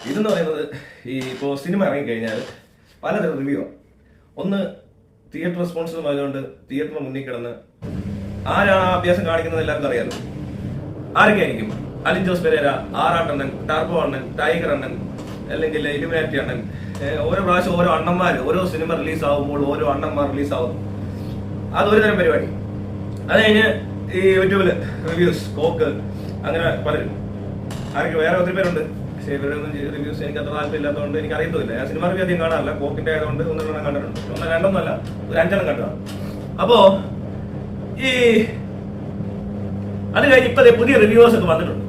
ഇതെന്ന് പറയുന്നത് ഇപ്പോൾ സിനിമ ഇറങ്ങിക്കഴിഞ്ഞാൽ പലതരം റിവ്യൂ ആണ്. ഒന്ന് തിയേറ്റർ റെസ്പോൺസ് ആയതുകൊണ്ട് തിയേറ്ററിന് മുന്നിൽ കിടന്ന് ആരാണ് ആ അഭ്യാസം കാണിക്കുന്നത് എല്ലാവർക്കും അറിയാലോ. ആരൊക്കെ ആയിരിക്കും? അലിൻ ജോസ് പെരേര, ആറാട്ടണ്ണൻ, ടർബോ അണ്ണൻ, ടൈഗർ അണ്ണൻ, അല്ലെങ്കിൽ ഇലുമിനാറ്റി അണ്ണൻ. ഓരോ പ്രാവശ്യം ഓരോ അണ്ണന്മാർ, ഓരോ സിനിമ റിലീസ് ആകുമ്പോൾ ഓരോ അണ്ണന്മാർ റിലീസ് ആവുന്നു. അതൊരു തരം പരിപാടി. അത് കഴിഞ്ഞ് ഈ യൂട്യൂബില് റിവ്യൂസ്, കോക്ക്, അങ്ങനെ പലരും. ആരൊക്കെ വേറെ ഒത്തിരി പേരുണ്ട്. പക്ഷേ ഇവരൊന്നും റിവ്യൂസ് എനിക്ക് അത്ര താല്പര്യമില്ലാത്തതുകൊണ്ട് എനിക്ക് അറിയത്തില്ല. ഞാൻ സിനിമ റിവ്യൂ അധികം കാണാറില്ല. കോക്കിന്റെ ആയതുകൊണ്ട് ഒന്നെണ്ണം കണ്ടിട്ടുണ്ട്. രണ്ടൊന്നല്ല, ഒരു 5 കണ്ടതാണ്. അപ്പോ ഈ അത് കഴിഞ്ഞ് ഇപ്പതേ പുതിയ റിവ്യൂവേഴ്സ് ഒക്കെ വന്നിട്ടുണ്ട്.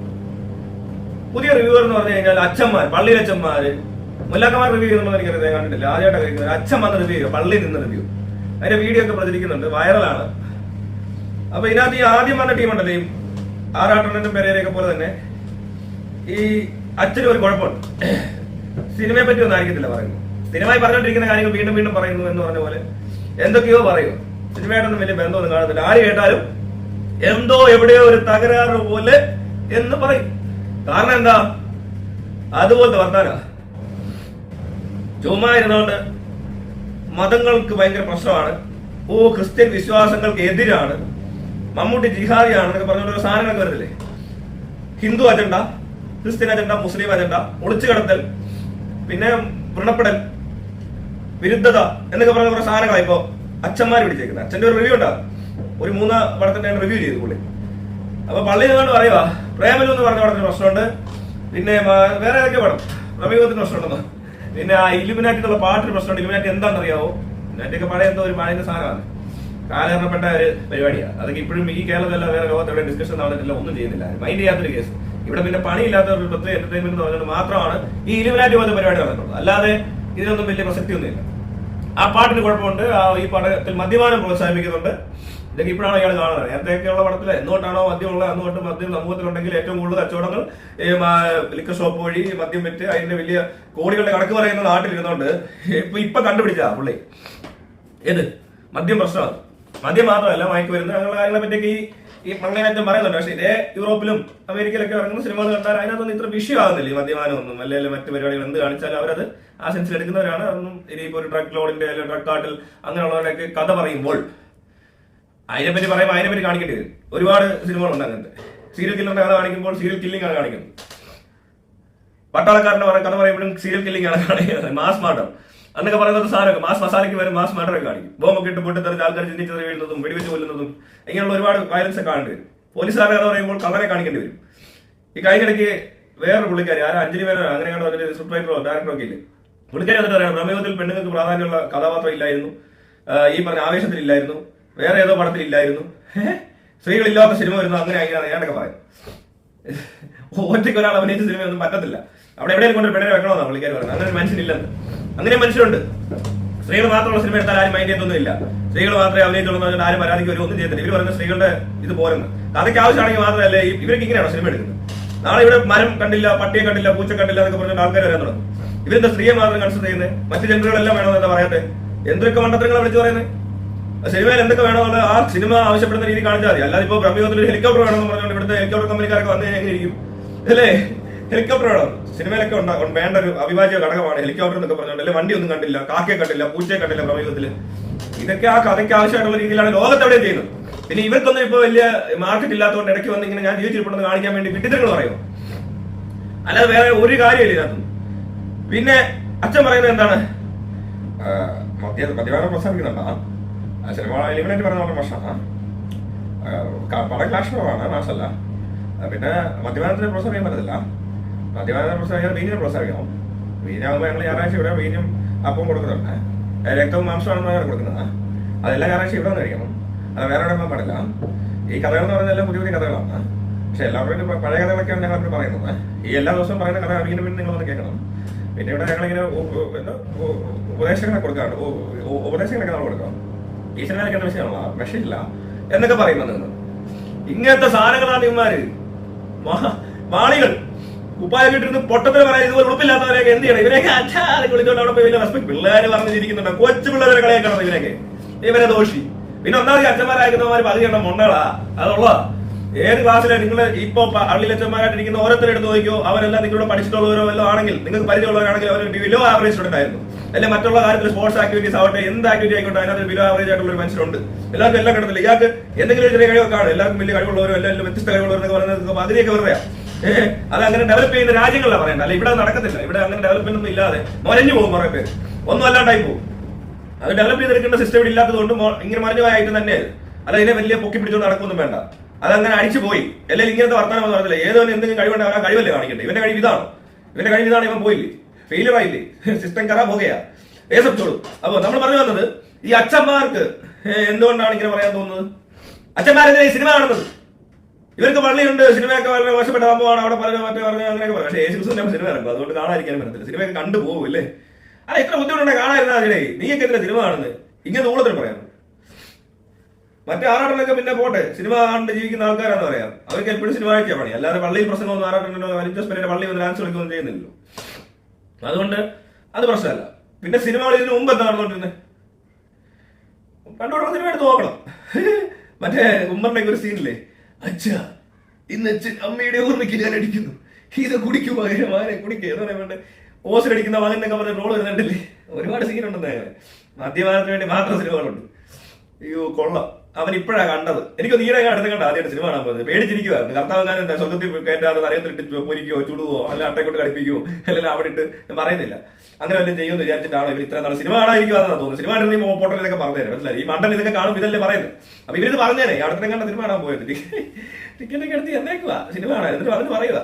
പുതിയ റിവ്യൂവർ എന്ന് പറഞ്ഞു കഴിഞ്ഞാൽ അച്ഛന്മാർ, പള്ളിയിലച്ഛന്മാര്, മുല്ലാക്കന്മാർ റിവ്യൂ ചെയ്യുന്നുണ്ടോ എനിക്കറിയാം, ഞാൻ കണ്ടിട്ടില്ല. ആദ്യമായിട്ടാണ് കഴിക്കുന്നത്. അച്ഛൻ വന്ന് റിവ്യൂ ചെയ്യുക, പള്ളിയിൽ നിന്ന് റിവ്യൂ. അതിന്റെ വീഡിയോ ഒക്കെ പ്രചരിക്കുന്നുണ്ട്, വൈറലാണ്. അപ്പൊ ഇതിനകത്ത് ഈ ആദ്യം വന്ന ടീമുണ്ടല്ലോ, ഈ ആറാട്ടണ്ണനും പെരേരയൊക്കെ പോലെ തന്നെ ഈ അച്ഛനും ഒരു കുഴപ്പമുണ്ട്. സിനിമയെ പറ്റി ഒന്നും ആയിരിക്കത്തില്ല പറയുന്നു. സ്ഥിരമായി പറഞ്ഞുകൊണ്ടിരിക്കുന്ന കാര്യങ്ങൾ വീണ്ടും വീണ്ടും പറയുന്നു എന്ന് പറഞ്ഞ പോലെ എന്തൊക്കെയോ പറയുക. സിനിമയായിട്ടൊന്നും വലിയ ബന്ധമൊന്നും കാണത്തില്ല. ആര് കേട്ടാലും എന്തോ എവിടെയോ ഒരു തകരാറ് പോലെ എന്ന് പറയും. കാരണം എന്താ? അതുപോലത്തെ വർത്താന. ചുമ്മാ ഇരുന്നുകൊണ്ട് മതങ്ങൾക്ക് ഭയങ്കര പ്രശ്നമാണ്, ക്രിസ്ത്യൻ വിശ്വാസങ്ങൾക്ക് എതിരാണ്, മമ്മൂട്ടി ജിഹാദിയാണ് എന്നൊക്കെ പറഞ്ഞുകൊണ്ട് സാധനങ്ങളൊക്കെ വരുന്നില്ലേ. ഹിന്ദു അജണ്ട, ക്രിസ്ത്യൻ അജണ്ട, മുസ്ലിം അജണ്ട, ഒളിച്ചുകടത്തൽ, പിന്നെ വ്രണപ്പെടൽ, വിരുദ്ധത എന്നൊക്കെ പറഞ്ഞ കുറെ സാധനങ്ങളാണ് ഇപ്പോ അച്ഛന്മാർ പിടിച്ചേക്കുന്നത്. അച്ഛന്റെ ഒരു റിവ്യൂ ഉണ്ടാകും. ഒരു 3 പടത്തിന്റെ റിവ്യൂ ചെയ്തു പുള്ളി. അപ്പൊ പള്ളിയിൽ കൊണ്ട് പറയുക, പ്രേമലു എന്ന് പറഞ്ഞ പടത്തിന് പ്രശ്നമുണ്ട്, പിന്നെ വേറെ ഏതൊക്കെ പടം, പ്രമേഹത്തിന് പ്രശ്നമുണ്ടെന്നോ, പിന്നെ ആ ഇലുമിനാറ്റി എന്നുള്ള പാട്ടിന് പ്രശ്നമുണ്ട്. ഇലുമിനാറ്റി എന്താണെന്നറിയാവോ? ഇലുമിനാറ്റിയൊക്കെ പഴയ എന്തോ ഒരു മായന്റെ സാധനമാണ്, കാലഹരണപ്പെട്ട ഒരു പരിപാടിയാണ്. അതൊക്കെ ഇപ്പോഴും ഈ കേരളത്തിലല്ല വേറെ ലോകത്തെവിടെ ഡിസ്കഷൻ നടന്നിട്ടില്ല, ഒന്നും ചെയ്യുന്നില്ല, മൈൻഡ് ചെയ്യാത്തൊരു കേസ്. ഇവിടെ പിന്നെ പണിയില്ലാത്ത ഒരു പ്രത്യേക എന്റർടൈൻമെന്റ് എന്ന് പറഞ്ഞുകൊണ്ട് മാത്രമാണ് ഈ ഇലുമിനാറ്റി പോലത്തെ പരിപാടി നടന്നിട്ടുള്ളത്. അല്ലാതെ ഇതിനൊന്നും വലിയ പ്രസക്തി ഒന്നുമില്ല. ആ പാട്ടിന് കുഴപ്പമുണ്ട്. ഈ പടത്തിൽ മദ്യപാനം പ്രോത്സാഹിപ്പിക്കുന്നുണ്ട്. ഇതൊക്കെ ഇപ്പോഴാണ് അയാൾ കാണുന്നത്. നേരത്തെയൊക്കെയുള്ള പടത്തിൽ എന്തുകൊണ്ടാണോ മദ്യമുള്ള അന്നുകൊണ്ട് മദ്യം സമൂഹത്തിലുണ്ടെങ്കിൽ ഏറ്റവും കൂടുതൽ കച്ചവടങ്ങൾ ലിക്കർ ഷോപ്പ് വഴി മദ്യം വിറ്റ് അതിന്റെ വലിയ കോടികളുടെ കണക്ക് പറയുന്ന നാട്ടിലിരുന്നോണ്ട് ഇപ്പൊ കണ്ടുപിടിച്ചാ പുള്ളി ഏത് മദ്യം പ്രശ്നമാണ്. മദ്യം മാത്രമല്ല, മയക്കുമരുന്ന് അങ്ങനെയുള്ള കാര്യങ്ങളെ പറ്റിയൊക്കെ ഈ മംഗളാറ്റം പറയുന്നുണ്ട്. പക്ഷേ ഇതേ യൂറോപ്പിലും അമേരിക്കയിലൊക്കെ ഇറങ്ങുന്ന സിനിമകൾ കണ്ടാൽ അതിനകത്തൊന്നും ഇത്ര വിഷയമാകുന്നില്ല ഈ മദ്യപാനമൊന്നും. അല്ലെങ്കിൽ മറ്റു പരിപാടികൾ എന്ത് കാണിച്ചാലും അവരത് ആ സെൻസിൽ എടുക്കുന്നവരാണ്. അതൊന്നും ഇനിയിപ്പോ ഒരു ഡ്രഗ് ലോഡിന്റെ അല്ലെങ്കിൽ ഡ്രഗ് കാർട്ടിൽ അങ്ങനെയുള്ളവരൊക്കെ കഥ പറയുമ്പോൾ അതിനെപ്പറ്റി പറയുമ്പോൾ അതിനെപ്പറ്റി കാണിക്കേണ്ടി വരും. ഒരുപാട് സിനിമകളുണ്ട് അങ്ങനത്തെ. സീരിയൽ കില്ലറിന്റെ കഥ കാണിക്കുമ്പോൾ സീരിയൽ കില്ലിംഗ് ആണ് കാണിക്കുന്നത്. പട്ടാളക്കാരന്റെ കഥ പറയുമ്പോഴും സീരിയൽ കില്ലിംഗ് ആണ് കാണിക്കുന്നത്. മാസ് മർഡർ എന്നൊക്കെ പറയുന്നത് സാധനമൊക്കെ മാസ് മസാലയ്ക്ക് വരും മാസ് മർഡർ ഒക്കെ കാണിക്കും. ബോംബൊക്കെ ഇട്ട് പൊട്ടിത്തെറിച്ച് ആൾക്കാർ ചിന്തിച്ചെറി വീഴുന്നതും വെടിവെച്ച് കൊല്ലുന്നതും ഇങ്ങനെയുള്ള ഒരുപാട് വയലൻസ് ഒക്കെ കാണേണ്ടി വരും. പോലീസുകാരുടെ കഥ പറയുമ്പോൾ കള്ളനെ കാണിക്കേണ്ടി വരും. ഈ കഴിഞ്ഞിടയ്ക്ക് വേറൊരു പുള്ളിക്കാരി അഞ്ജലി മേനോ അങ്ങനെയാണ് അതിന്റെ സ്ക്രിപ്റ്റ് റൈറ്ററോ ഡയറക്ടറോ ഒക്കെ ഇല്ലേ, പുള്ളിക്കാരി വന്നിട്ട് പറയാം പ്രമേഹത്തിൽ പെണ്ണുങ്ങൾക്ക് പ്രാധാന്യമുള്ള കഥാപാത്രം ഇല്ലായിരുന്നു, ഈ പറഞ്ഞ ആവേശത്തിലില്ലായിരുന്നു, വേറെ ഏതോ പടത്തിലില്ലായിരുന്നു, സ്ത്രീകളില്ലാത്ത സിനിമ വരുന്നു, അങ്ങനെ അങ്ങനെയാണ് ഞാനൊക്കെ പറയും. ഒറ്റയ്ക്ക് ഒരാൾ അഭിനയിച്ച സിനിമയൊന്നും പറ്റത്തില്ല. അവിടെ എവിടെയും കൊണ്ട് പെണ്ണിനെ വെക്കണമെന്നാണ് പുള്ളിക്കാരി പറയുന്നത്. അങ്ങനെ ഒരു മനുഷ്യനില്ലെന്ന്. അങ്ങനെ മനുഷ്യരുണ്ട്. സ്ത്രീകൾ മാത്രമുള്ള സിനിമ എടുത്താൽ ആരും മൈൻഡ് ചെയ്തൊന്നുമില്ല. സ്ത്രീകൾ മാത്രമേ അഭിനയിച്ചുള്ളൂ, ആരും പരാതിക്ക് വരും, ഒന്നും ചെയ്യത്തില്ല. ഇവർ പറയുന്ന സ്ത്രീകളുടെ ഇത് പോരെന്ന്. അതൊക്കെ ആവശ്യമാണെങ്കിൽ മാത്രമല്ലേ ഇവർക്ക് ഇങ്ങനെയാണോ സിനിമ എടുക്കുന്നത്? നാളെ ഇവിടെ മരം കണ്ടില്ല, പട്ടിയെ കണ്ടില്ല, പൂച്ച കണ്ടില്ല എന്നൊക്കെ പറഞ്ഞിട്ട് ആൾക്കാർ വരാൻ തുടങ്ങും. ഇവരെന്താ സ്ത്രീയെ മാത്രം കൺസിഡർ ചെയ്യുന്നത്? മറ്റു ജനറുകളെല്ലാം വേണമെന്ന് എന്താ പറയാത്തെ? എന്തൊക്കെ മണ്ടത്തരങ്ങളെ വിളിച്ചു പറയുന്നത്? സിനിമയിൽ എന്തൊക്കെ വേണമെന്ന് ആ സിനിമ ആവശ്യപ്പെടുന്ന രീതി കാണിച്ചാൽ മതി. അല്ലാതെ ഇപ്പോൾ പ്രമേഹത്തിൽ ഒരു ഹെലികോപ്റ്റർ വേണമെന്ന് പറഞ്ഞുകൊണ്ട് ഇവിടുത്തെ ഹെലികോപ്റ്റർ കമ്പനിക്കാരൊക്കെ വന്നു കഴിഞ്ഞാൽ എങ്ങനെ ഇരിക്കും? അല്ലേ, ഹെലികോപ്റ്റർ വേണം. സിനിമയിലൊക്കെ വേണ്ട ഒരു അവിഭാജ്യ ഘടകമാണ് ഹെലികോപ്റ്റർ എന്നൊക്കെ പറഞ്ഞുകൊണ്ട്. അല്ലെ വണ്ടി ഒന്നും കണ്ടില്ല, കാക്കയെ കണ്ടില്ല, പൂച്ചയെ കണ്ടില്ല പ്രമേഹത്തില്. ഇതൊക്കെ ആ കഥയ്ക്ക് ആവശ്യമായിട്ടുള്ള രീതിയിലാണ് ലോകത്തെവിടെയും ചെയ്യുന്നത്. പിന്നെ ഇവർക്കൊന്നും ഇപ്പൊ വലിയ മാർക്കറ്റ് ഇല്ലാത്തതുകൊണ്ട് ഇടയ്ക്ക് വന്ന് ഇങ്ങനെ ഞാൻ ജീവിച്ചിരിപ്പുണ്ടെന്ന് കാണിക്കാൻ വേണ്ടി വിട്ടിത്തരങ്ങൾ പറയുമോ? അല്ലാതെ വേറെ ഒരു കാര്യമില്ല ഇതിനകത്ത്. പിന്നെ അച്ഛൻ പറയുന്നത് എന്താണ്? മദ്യപാനം പ്രോത്സാഹിപ്പിക്കുന്നുണ്ടാ സിനിമ എലിമിനേറ്റ് പറയുന്ന വളരെ മോശമാണ്. പടം ക്ലാഷമാണ്, മാസല്ല. പിന്നെ മദ്യപാനത്തിന് പ്രോത്സാഹിക്കാൻ പറ്റത്തില്ല. മദ്യപാനത്തിന് പ്രോത്സാഹിക്കാൻ വീഞ്ഞിനെ പ്രോത്സാഹിക്കണം. വീഞ്ഞാകുമ്പോൾ ഞങ്ങൾ ഞായറാഴ്ച ഇവിടെ വീഞ്ഞും അപ്പം കൊടുക്കുന്നുണ്ട്. രക്തവും മാംസമാണെന്നാണ് കൊടുക്കുന്നത്. അതെല്ലാം ഞായറാഴ്ച ഇവിടെ വന്ന് കഴിക്കണം. അത് വേറെ എവിടെ പാടില്ല. ഈ കഥകൾ എന്ന് പറഞ്ഞാൽ എല്ലാം പുതിയ പുതിയ കഥകളാണ്. പക്ഷെ എല്ലാവരും പഴയ കഥകളൊക്കെയാണ് ഞങ്ങൾ ഇവിടെ പറയുന്നത്. ഈ എല്ലാ ദിവസവും പറയുന്ന കഥ വീണ്ടും വീണ്ടും നിങ്ങളൊന്ന് കേൾക്കണം. പിന്നെ ഇവിടെ ഞങ്ങളിങ്ങനെ ഉപദേശങ്ങളൊക്കെ കൊടുക്കാറുണ്ട്. ഉപദേശങ്ങളൊക്കെ നമ്മൾ കൊടുക്കാം. ഈ സിനിമയിലൊക്കെ എന്താ വിഷയമാണോ? വിഷയമില്ല എന്നൊക്കെ പറയുന്നത്. ഇങ്ങനത്തെ സാധനങ്ങളാണ് ഇവന്മാര് വാളികൾ ഉപ്പായൊക്കെ ഇട്ടിരുന്ന് പൊട്ടത്തിന് പറയാൻ ഇതുപോലെ ഉറപ്പില്ലാത്തവരെയൊക്കെ എന്ത് ചെയ്യണം? ഇവരെയൊക്കെ അച്ഛാതെ വിളിച്ചോണ്ട് അവിടെ പോയി വലിയ റെസ്പെക്ട് പിള്ളേർ പറഞ്ഞിരിക്കുന്നുണ്ട്. കൊച്ചു പിള്ളേരെ കളിയാക്കി കിടന്നു ഇവരൊക്കെ. ഇവരെ ദോഷി. പിന്നെ ഒന്നാമത് അച്ഛന്മാരായിരിക്കുന്നവന്മാർ പകുതി എണ്ണം മൊണ്ടകളാ. അതുള്ള ഏത് ക്ലാസ്സിലെ നിങ്ങൾ ഇപ്പൊ പള്ളിയിലച്ചന്മാരായിട്ടിരിക്കുന്ന ഓരോരുത്തരും എടുത്ത് നോക്കിയോ, അവരെല്ലാം നിങ്ങളുടെ പഠിച്ചിട്ടുള്ളവരോ വല്ലതും ആണെങ്കിൽ, നിങ്ങൾക്ക് പരിചയമുള്ളവരാണെങ്കിൽ അവർ ബിലോ ആവറേജ് സ്റ്റുഡന്റ് ആയിരുന്നു. അല്ലെ മറ്റുള്ള കാര്യത്തിൽ സ്പോർട്സ് ആക്ടിവിറ്റീസ് ആവട്ടെ, എന്ത് ആക്ടിവിറ്റി ആയിക്കോട്ടെ, അതിനകത്ത് ബിലോ ആവറേജ് ആയിട്ടുള്ള ഒരു മനുഷ്യരുണ്ട്. എല്ലാവർക്കും എല്ലാം കിടത്തില്ല. ഇയാൾക്ക് എന്തെങ്കിലും ചെറിയ കഴിവൊക്കെ ആണ്, എല്ലാവർക്കും വലിയ കഴിവുള്ളവരും എല്ലാം വ്യത്യസ്ത കഴിവുള്ളവരെന്നൊക്കെ പറയുന്നത് പകുതിയൊക്കെ വെറുതെ. അത് അങ്ങനെ ഡെവലപ്പ് ചെയ്യുന്ന രാജ്യങ്ങളിലാണ് പറയേണ്ടത്. അല്ല, ഇവിടെ നടക്കത്തില്ല. ഇവിടെ അങ്ങനെ ഡെവലപ്മെന്റ് ഒന്നും ഇല്ലാതെ മറിഞ്ഞു പോകും കുറെ പേര്, ഒന്നും അല്ലാണ്ടായി പോകും. അത് ഡെവലപ്പ് ചെയ്തെടുക്കേണ്ട സിസ്റ്റം ഇവിടെ ഇല്ലാത്തതുകൊണ്ട് ഇങ്ങനെ മറിഞ്ഞു പോയായിട്ട് തന്നെ. അല്ല, ഇതിനെ വലിയ പൊക്കി പിടിച്ചോണ്ട് നടക്കൊന്നും വേണ്ട. അതങ്ങനെ അടിച്ചു പോയി. അല്ലെങ്കിൽ ഇങ്ങനത്തെ വർത്തമാനം പറഞ്ഞില്ല. ഏതോന് എന്തെങ്കിലും കഴിവുണ്ട്, ആ കഴിവല്ലേ കാണിക്കട്ടെ. ഇവന്റെ കഴിവ് ഇതാണ്, ഇവൻ പോയില്ലേ, ഫെയിലിയർ ആയില്ലേ, സിസ്റ്റം കറാ പോകുകയാ, ഏസത്തോളൂ. അപ്പൊ നമ്മൾ പറഞ്ഞു വന്നത്, ഈ അച്ഛന്മാർക്ക് എന്തുകൊണ്ടാണ് ഇങ്ങനെ പറയാൻ തോന്നുന്നത്? അച്ഛന്മാരെന്തിനാ ഈ സിനിമ കാണുന്നത്? ഇവർക്ക് പള്ളിയുണ്ട്, സിനിമയൊക്കെ വളരെ മോശപ്പെട്ട സംഭവമാണ്, അവിടെ പലരും മറ്റേ പറഞ്ഞു അങ്ങനെയൊക്കെ പറയാം. പക്ഷേ യേശുക്രിസ്തുവിന്റെ സിനിമ ഇറക്കും, അതുകൊണ്ട് കാണാതിരിക്കാനും പറ്റത്തില്ല. സിനിമയൊക്കെ കണ്ടുപോകും അല്ലേ? അല്ല, ഇത്ര ബുദ്ധിമുട്ടുണ്ടെ കാണാതിരുന്നാ അതിനെ നീയൊക്കെ എന്തിനാ സിനിമ കാണുന്നത്? ഇങ്ങനെ ഊളത്തിൽ പറയാം. മറ്റേ ആറാട്ടനൊക്കെ പിന്നെ പോട്ടെ, സിനിമ കണ്ട് ജീവിക്കുന്ന ആൾക്കാരാന്ന് പറയാം. അവർക്ക് എപ്പോഴും സിനിമ കഴിക്കാൻ പണി, അല്ലാതെ പള്ളിയിൽ പ്രശ്നമൊന്നും ആറാട്ടനോ വലിയ പള്ളി വന്ന് ഡാൻസ് കളിക്കൊന്നും ചെയ്യുന്നില്ലല്ലോ. അതുകൊണ്ട് അത് പ്രശ്നമല്ല. പിന്നെ സിനിമകൾ ഇതിന് മുമ്പ് എന്താ നടന്നുകൊണ്ടിരുന്നത്? പണ്ടോടുള്ള സിനിമ എടുത്ത് നോക്കണം. മറ്റേ ഉമ്മറിന്റെ ഒരു സീനില്ലേ, അച്ഛാ ഇന്ന് അമ്മയുടെ ഓർമ്മയ്ക്ക് ഞാൻ അടിക്കുന്നു, ഇത് കുടിക്കും മകനെ കുടിക്കുക എന്ന് പറയാൻ വേണ്ട ഓസിൽ അടിക്കുന്ന മകനൊക്കെ പറഞ്ഞ റോള് വരുന്നുണ്ടല്ലേ. ഒരുപാട് സീനുണ്ടെന്ന്. മദ്യപാനത്തിന് വേണ്ടി മാത്രം സിനിമകളുണ്ട്. അയ്യോ കൊള്ളാം. അവൻ ഇപ്പോഴാണ് കണ്ടത്. എനിക്ക് നീടെ അടുത്ത് കണ്ട ആദ്യമായിട്ട് സിനിമ കാണാൻ പോകുന്നത്. പേടിച്ചിരിക്കുവായിരുന്നു. കർത്താവങ്ങാനും സ്വർഗത്തിൽ കയറ്റാതെ നരയത്തിലിട്ട് പൊരിക്കോ ചുടുവോ അല്ല അട്ടയ്ക്കൊണ്ട് കളിപ്പിക്കുവോ അല്ലെങ്കിൽ അവിടെ ഇട്ട് ഞാൻ പറയുന്നില്ല. അങ്ങനെ വല്ലതും ചെയ്യുമെന്ന് വിചാരിച്ചിട്ടാണ് ഇവർ ഇത്ര നാൾ സിനിമ കാണാതിരിക്കുവാന്നാണ് തോന്നുന്നത്. സിനിമ കണ്ടിട്ട് നീ പോട്ടലിതൊക്കെ പറഞ്ഞുതരാം, മനസ്സിലായി? ഈ മണ്ടൻ ഇതൊക്കെ കാണും, ഇതല്ലേ പറയുന്നത്. അപ്പൊ ഇവരിത് പറഞ്ഞേനെ അടുത്ത കണ്ട സിനിമ കാണാൻ പോയത്. ടിക്കറ്റൊക്കെ എടുത്ത് എന്നേക്കുവാ സിനിമ കാണാൻ. എന്നിട്ട് പറഞ്ഞ് പറയുക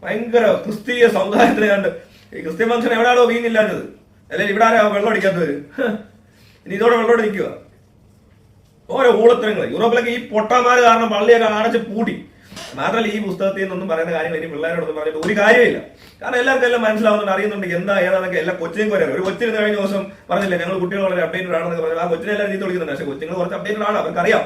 ഭയങ്കര ക്രിസ്തീയ സമുദായത്തിനെ കണ്ട്. ഈ ക്രിസ്ത്യൻ ഫംഗ്ഷൻ എവിടെയാണോ വീഞ്ഞില്ലാഞ്ഞത്, അല്ലെങ്കിൽ ഇവിടെ ആരാ വെള്ളം അടിക്കാത്തവര്, ഇനി ഇതോടെ വെള്ളോടെ നിൽക്കുക. ഓരോ ഊളത്തരങ്ങൾ. യൂറോപ്പിലൊക്കെ ഈ പൊട്ടന്മാര് കാരണം പള്ളിയൊക്കെ അടച്ച് പൂട്ടി. മാത്രമല്ല ഈ പുസ്തകത്തിൽ നിന്നൊന്നും പറയുന്ന കാര്യങ്ങൾ ഇനി പിള്ളേരോടൊന്നും പറഞ്ഞിട്ട് ഒരു കാര്യമില്ല. കാരണം എല്ലാവർക്കും എല്ലാം മനസ്സിലാവുന്നുണ്ട്, അറിയുന്നുണ്ട് എന്താ ഏതാന്നൊക്കെ. എല്ലാ കൊച്ചിനും പറയാം. ഒരു കൊച്ചിന് കഴിഞ്ഞ ദിവസം പറഞ്ഞില്ലേ ഞങ്ങൾ കുട്ടികൾ വളരെ അപ്ഡേറ്റഡ് ആണെന്നൊക്കെ പറഞ്ഞു. ആ കൊച്ചിനെ എല്ലാം നീ വിളിക്കുന്നുണ്ട്. പക്ഷേ കൊച്ചുങ്ങൾ കുറച്ച് അപ്ഡേറ്റഡ് ആണ്, അവർക്കറിയാം.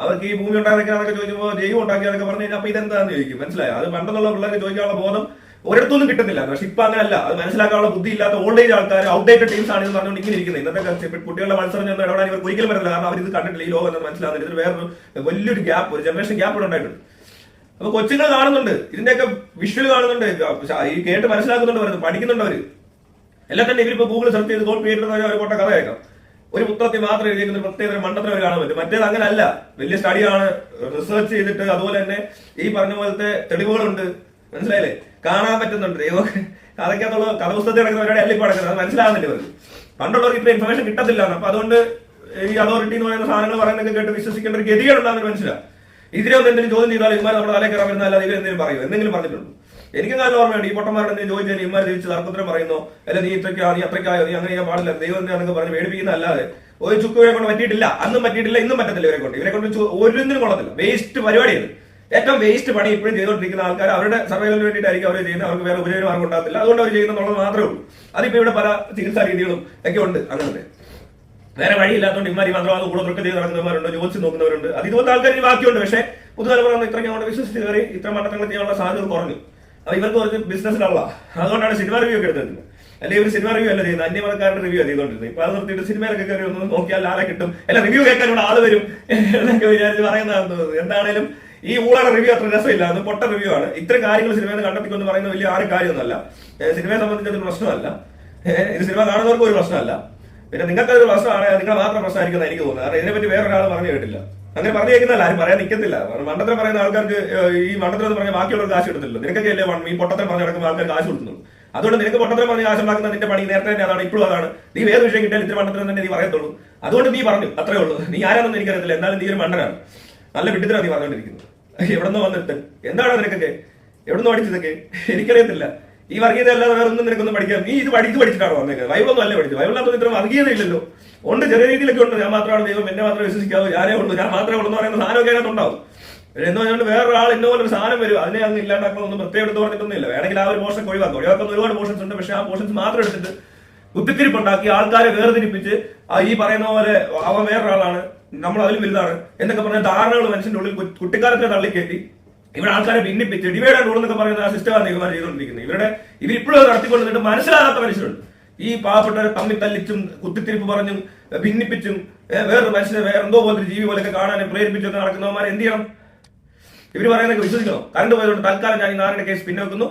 അവർക്ക് ഈ ഭൂമി ഉണ്ടാക്കുന്നതൊക്കെ ചോദിക്കുമ്പോൾ ജൈവം ഉണ്ടാക്കിയതൊക്കെ പറഞ്ഞു കഴിഞ്ഞാൽ അപ്പൊ ഇതെന്താന്ന് ചോദിക്കും. മനസ്സിലായോ? അത് പണ്ടെന്നുള്ള പിള്ളേർക്ക് ചോദിക്കാനുള്ള ബോധം ഒരിടത്തൊന്നും കിട്ടുന്നില്ല. പക്ഷെ ഇപ്പൊ അങ്ങനല്ല. അത് മനസ്സിലാക്കാനുള്ള ബുദ്ധി ഇല്ലാത്ത ഓൾഡ് ഏജ് ആൾക്കാർ, ഔട്ട്ഡേറ്റഡ് ടീംസ് ആണ് ഇത് പറഞ്ഞുകൊണ്ട് ഇങ്ങനെ ഇരിക്കുന്നത്. ഇന്നത്തെ കുട്ടികളുടെ മത്സരം ചെന്ന് ഇടപെടാൻ ഇവർക്ക് ഒരിക്കലും പറ്റില്ല. കാരണം അവർ ഇത് കണ്ടിട്ടില്ല, ഈ ലോകം എന്ന് മനസ്സിലാകുന്നില്ല. ഇതിന് വേറൊരു വലിയൊരു ഗ്യാപ്പ്, ഒരു ജനറേഷൻ ഗ്യാപ്പ് ഇവിടെ ഉണ്ടായിട്ടുണ്ട്. അപ്പൊ കൊച്ചുങ്ങൾ കാണുന്നുണ്ട്, ഇതിന്റെയൊക്കെ വിഷ്വൽ കാണുന്നുണ്ട്, ഈ കേട്ട് മനസ്സിലാക്കുന്നുണ്ട്, വരുന്നത് പഠിക്കുന്നുണ്ട്. അവര് എല്ലാം തന്നെ ഇവരിപ്പോ ഗൂഗിൾ സെർച്ച് ചെയ്ത് ഗോൾ ക്രിയേറ്റർ ഒരു കൊട്ട കഥ കേൾക്കാം. ഒരു പുസ്തകത്തിൽ മാത്രം എഴുതിയിരിക്കുന്ന പ്രത്യേക ഒരു മണ്ടത്തിന് അവർ കാണാൻ പറ്റും. മറ്റേത് അങ്ങനെ അല്ല, വലിയ സ്റ്റഡിയാണ്, റിസർച്ച് ചെയ്തിട്ട് അതുപോലെ തന്നെ ഈ പറഞ്ഞ പോലത്തെ തെളിവുകളുണ്ട്. മനസ്സിലായില്ലേ? കാണാൻ പറ്റുന്നുണ്ട്. കഥയ്ക്കകത്തുള്ള കഥ പുസ്തകത്തിൽ നടക്കുന്ന പരിപാടി അല്ല ഇപ്പൊ നടക്കുന്നത്. അത് മനസ്സിലാകുന്നില്ല അവർക്ക്. പണ്ടുള്ളവർക്ക് ഇത്ര ഇൻഫർമേഷൻ കിട്ടത്തില്ല. അപ്പൊ അതുകൊണ്ട് ഈ അതോറിറ്റി എന്ന് പറയുന്ന സാധനങ്ങൾ പറയുന്നത് കേട്ട് വിശ്വസിക്കേണ്ട ഒരു ഗതികളുണ്ടാകുന്ന മനസ്സിലാവും. ഇതിനെ ഒന്ന് എന്തെങ്കിലും ചോദ്യം ചെയ്താൽ ഇമാർ നമ്മുടെ തലേ കയറാൻ വരുന്ന അല്ലാതെ ഇവരെന്തെങ്കിലും പറയും, എന്തെങ്കിലും പറഞ്ഞിട്ടുണ്ട്. എനിക്ക് നല്ല ഓർമ്മയുണ്ട്, ഈ പൊട്ടന്മാരുടെ എന്തെങ്കിലും ചോദിച്ചാൽ ഇമാർ തിരിച്ച് തർക്കത്തിനും പറയുന്നോ, അല്ല നീ ഇത്രയ്ക്കാ നീ അത്രയ്ക്കായോ നീ അങ്ങനെ ചെയ്യാൻ പാടില്ല ദൈവം എന്നൊക്കെ പറഞ്ഞ് പേടിപ്പിക്കുന്ന അല്ലാതെ ഒരു ചുക്ക് ഇവരെ കൊണ്ട് പറ്റിയിട്ടില്ല. അന്നും പറ്റിയിട്ടില്ല, ഇന്നും പറ്റത്തില്ല. ഇവരെ കൊണ്ട് ഒരിന്നും കൊള്ളത്തില്ല. വേസ്റ്റ് പരിപാടിയാണ്. ഏറ്റവും വേസ്റ്റ് പണി ഇപ്പോഴും ചെയ്തുകൊണ്ടിരിക്കുന്ന ആൾക്കാർ അവരുടെ സർവൈവലിന് വേണ്ടിയിട്ടായിരിക്കും അവർ ചെയ്യുന്നത്. അവർക്ക് വേറെ ഉപജീവന മാർഗം ഉണ്ടാകത്തില്ല. അതുകൊണ്ട് അവർ ചെയ്യുന്നുള്ളത് മാത്രമേ ഉള്ളൂ. അതിപ്പോ ഇവിടെ പല ചികിത്സാ രീതികളും ഒക്കെ ഉണ്ട്. അങ്ങനത്തെ വേറെ വഴിയില്ലാത്തതുകൊണ്ട് ഇമാരി മാത്രം കൂടെ വൃക്ക ചെയ്ത് നടക്കുന്നവരുണ്ട്, ജോലിച്ച് നോക്കുന്നവരുണ്ട്. അത് ഇതുപോലത്തെ ആൾക്കാർ ഇനി ബാക്കിയുണ്ട്. പക്ഷേ പുതുതലമുറ ഇത്രയ്ക്ക് അങ്ങോട്ട് വിശ്വസിച്ച് കയറി ഇത്ര മട്ടങ്ങൾ ചെയ്യാനുള്ള സാധ്യത കുറഞ്ഞു. അപ്പൊ ഇവർക്ക് കുറച്ച് ബിസിനസ്സിനുള്ള അതുകൊണ്ടാണ് സിനിമ റിവ്യൂ ഒക്കെ എടുത്തിരുന്നത്. അല്ലെങ്കിൽ ഇവർ സിനിമ റിവ്യൂ അല്ല ചെയ്യുന്നത്, അന്യമതക്കാരുടെ റിവ്യൂ ചെയ്തുകൊണ്ടിരുന്നത്. ഇപ്പൊ അത് നിർത്തിയിട്ട് സിനിമയിലൊക്കെ കയറി ഒന്ന് നോക്കിയാൽ ആളെ കിട്ടും, അല്ല റിവ്യൂ കേൾക്കാൻ ഇവിടെ ആള് വരും എന്നൊക്കെ വിചാരിച്ച് പറയുന്നതാണെന്ന് തോന്നുന്നത്. എന്താണേലും ഈ ഊളയുടെ റിവ്യൂ അത്ര രസമില്ല, അത് പൊട്ട റിവ്യൂ ആണ്. ഇത്തരം കാര്യങ്ങൾ സിനിമയിൽ കണ്ടെത്തിക്കൊണ്ട് പറയുന്നത് വലിയ ആരും കാര്യമൊന്നുമല്ല. സിനിമയെ സംബന്ധിച്ചൊരു പ്രശ്നമല്ല, ഇത് സിനിമ കാണുന്നവർക്ക് ഒരു പ്രശ്നമല്ല. പിന്നെ നിങ്ങൾക്ക് അതൊരു പ്രശ്നമാണ്, നിങ്ങൾ മാത്രം പ്രശ്നമായിരിക്കും എനിക്ക് തോന്നുന്നത്. കാരണം ഇതിനെപ്പറ്റി വേറൊരാൾ പറഞ്ഞു കേട്ടില്ല. അങ്ങനെ പറഞ്ഞു കേൾക്കുന്നല്ല, ആരും പറയാൻ നിൽക്കത്തില്ല. മണ്ടത്തരം പറയുന്ന ആൾക്കാർക്ക് ഈ മണ്ടത്തരം പറഞ്ഞ ബാക്കിയുള്ളവർ കാശ് കിട്ടത്തില്ല. നിനക്കൊക്കെ അല്ലേ ഈ പൊട്ടത്തരം പറഞ്ഞ് നടക്കുമ്പോൾ ആൾക്കാർ കാശ് കൊടുക്കുന്നുള്ളൂ. അതുകൊണ്ട് നിനക്ക് പൊട്ടത്തരം പറഞ്ഞ് കാശ് ഉണ്ടാക്കുന്ന നിന്റെ പണി നേരത്തെ തന്നെ അതാണ്, ഇപ്പോഴും അതാണ്. നീ വേറെ വിഷയം കിട്ടിയാൽ ഇത്ര മണ്ടത്തരം തന്നെ നീ പറയത്തുള്ളൂ. അതുകൊണ്ട് നീ പറഞ്ഞു, അത്രേ ഉള്ളൂ. നീ ആരാണെന്ന് എനിക്കറിയത്തില്ല, എന്നാലും നീ ഒരു മണ്ടനാണ്. നല്ല വിഡിത്തരാണ് നീ പറഞ്ഞുകൊണ്ടിരിക്കുന്നത്. എവിടെന്നോ വന്നിട്ട് എന്താണോ നിനക്കൊക്കെ, എവിടെന്നോ പഠിച്ചതൊക്കെ എനിക്കറിയത്തില്ല. ഈ വർഗീയത അല്ലാതെ വേറെ ഒന്നും നിനക്കൊന്നും പഠിക്കാം. നീ ഇത് പഠിച്ചിട്ടാണോ വന്നേക്കുന്നത്? ബൈബിളൊന്നും അല്ലേ പഠിച്ചത്? ബൈബിളിനകത്ത് ഇത്ര വർഗീയത ഇല്ലല്ലോ. ഉണ്ട്, ചെറിയ രീതിയിലൊക്കെ ഉണ്ട്. ഞാൻ മാത്രമാണ് ദൈവം, എന്നെ മാത്രമേ വിശ്വസിക്കാവൂ, ഞാനേ ഉള്ളൂ, ഞാൻ മാത്രമേ ഉള്ളൂ എന്ന് പറയുന്ന സാധനമൊക്കെ അതിനകത്ത് ഉണ്ടാവും. എന്ന് പറഞ്ഞുകൊണ്ട് വേറൊരാൾ ഇന്ന പോലെ ഒരു സാധനം വരും, അതിനെ അങ്ങ് ഇല്ലാണ്ടാക്കണമെന്നും പ്രത്യേകം എടുത്ത് പറഞ്ഞിട്ടൊന്നുമില്ല. വേണമെങ്കിൽ ആ ഒരു പോർഷൻ ഒഴിവാക്കുന്ന ഒരുപാട് പോർഷൻസ് ഉണ്ട്. പക്ഷെ ആ പോർഷൻസ് മാത്രം എടുത്തിട്ട് കുത്തിത്തിരിപ്പുണ്ടാക്കി ആൾക്കാരെ വേർതിരിപ്പിച്ച് ഈ പറയുന്ന പോലെ അവൻ വേറൊരാളാണ്, നമ്മൾ അതിലും വലുതാണ് എന്നൊക്കെ പറഞ്ഞ ധാരണകൾ മനുഷ്യന്റെ ഉള്ളിൽ കുട്ടിക്കാലത്തെ തള്ളിക്കയറ്റി ഇവിടെ ആൾക്കാരെ ഭിന്നിപ്പിച്ച് ഡിവൈഡ് ആൻഡ് റൂൾ എന്നൊക്കെ പറയുന്ന ആ സിസ്റ്റമാണ് നിഗമനം ചെയ്തുകൊണ്ടിരിക്കുന്നത്. ഇവരിപ്പോഴും നടത്തിക്കൊണ്ടിട്ട് മനസ്സിലാകാത്ത മനുഷ്യരുണ്ട്. ഈ പാവപ്പെട്ടവരെ തമ്മിൽ തല്ലിച്ചും കുത്തിത്തിരിപ്പ് പറഞ്ഞും ഭിന്നിപ്പിച്ചും വേറൊരു മനുഷ്യനെ വേറെ എന്തോ പോലത്തെ ജീവി പോലൊക്കെ കാണാനും പ്രേരിപ്പിച്ചൊക്കെ നടക്കുന്നവന്മാരെ എന്ത് ചെയ്യണം? ഇവർ പറയുന്നതൊക്കെ വിശ്വസിക്കണോ? കറണ്ട് പോയതുകൊണ്ട് തൽക്കാലം ഞാൻ ഈ നാരായണ കേസ് പിന്നെ വെക്കുന്നു.